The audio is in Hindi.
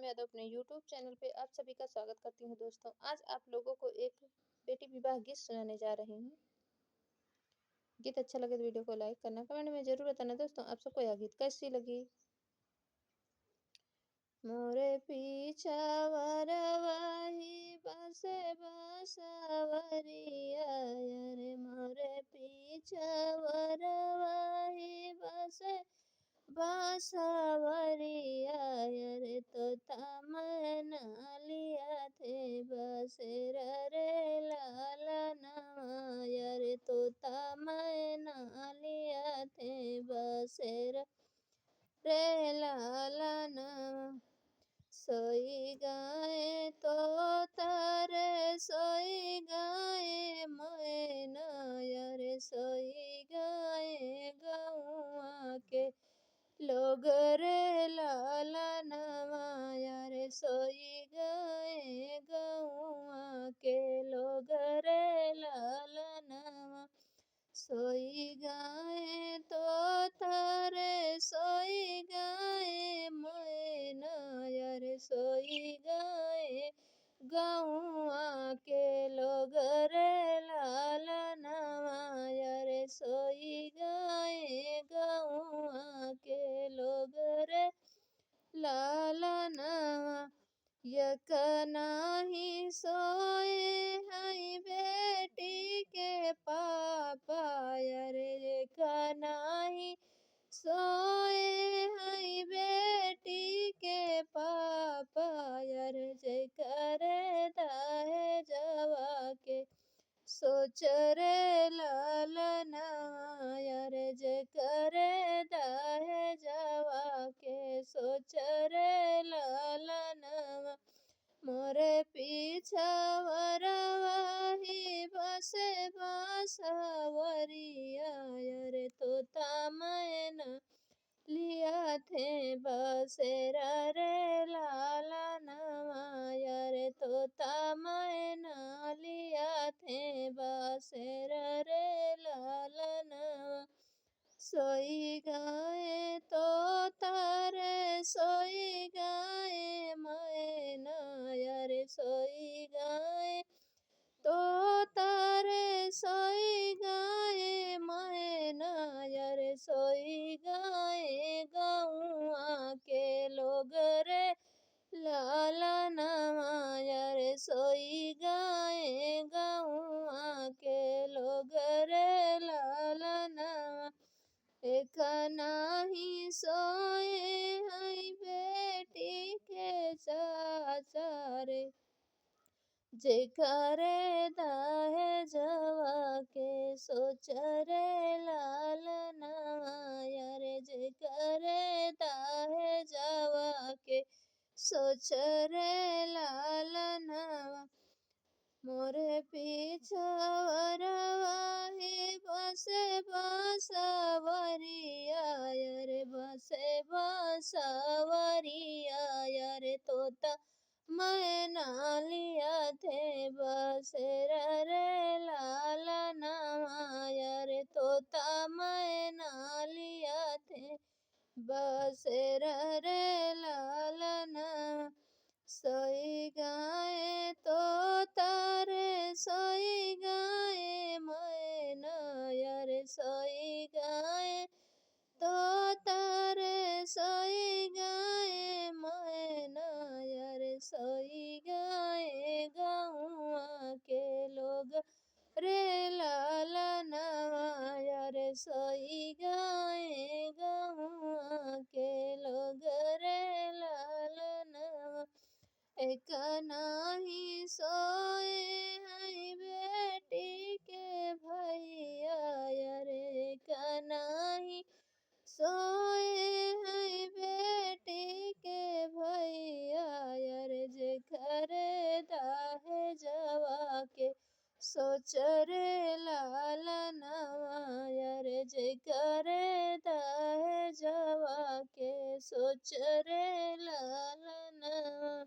पूनम यादव अपने यूट्यूब चैनल पे आप सभी का स्वागत करती हूँ दोस्तों। आज आप लोगों को एक बेटी विवाह गीत सुनाने जा रही हूँ। गीत अच्छा लगे तो वीडियो को लाइक करना, कमेंट में जरूर बताना दोस्तों आप सबको यह गीत कैसी लगी। मोरे पीछा वरवाही बसे बसवरिया रे, मोरे पीछा वरवाही बसे बांसवरिया रे, तोता मैना लिया थे बसेर रे लालनवा रे, तोता मैना लिया थे बसेर रे लालनवा। सोई गाए तोता रे सोई गाए मैना रे, सोई गाए गौआ के लोग रे लालनवा रे, सोई गए गौआ के लोग रे लालनवा। सोई गाए तोता रे सोई गाए मैना रे, सोई गाए गौआ के लोग रे लालनवा रे, सोई गाए गौआ के लोग रे लालनवा। यक नाही सोए हई बेटी के पापा रे, यक नाही सोए हई बेटी के पापा रे, जेकर दाहे जवा के सोच रे लालनवा रे, जेकर दाहे जवा के सोच रे लालनवा। मोरे पीछा वरवाही बसे बांसवरिया रे, तोता मैना लिया थे बसेर रे लालनवा रे, तोता मैना लिया थे बसेर रे लालनवा। सोई गाए तोता रे सोई गाए मैना रे, सोई गाए तोता रे सोई गाए मैना रे, सोई गाए गौआ के लोग रे लालनवा रे, सोई गाए गौआ के लोग रे लालनवा। एक नाही सोए हई बेटी के चाचा रे, जेकर दाहे जवा के सोच रे लालनवा रे, जेकर दाहे जवा के सोच रे लालनवा। मोरे पीछा वरवाही बसे बांसवरिया रे, बसे बांसवरिया रे, तोता मैना लिया थे बसेर रे लालनवा रे, तोता मैना लिया थे बसेर रे लालनवा। सोई गाए तोता रे सोई गाए मैना रे, सोई गाए तोता रे सोई गाए मैना रे, सोई गाए गौआ के लोग रे लालनवा रे, सोई गाए गौआ के लोग रे लालनवा। एक नाही सोए हई बेटी के भैया रे, एक नाही सोए हई बेटी के भैया रे, जेकर दाहे जवा के सोच रे लालनवा रे, जेकर दाहे जवा के सोच रे लालनवा।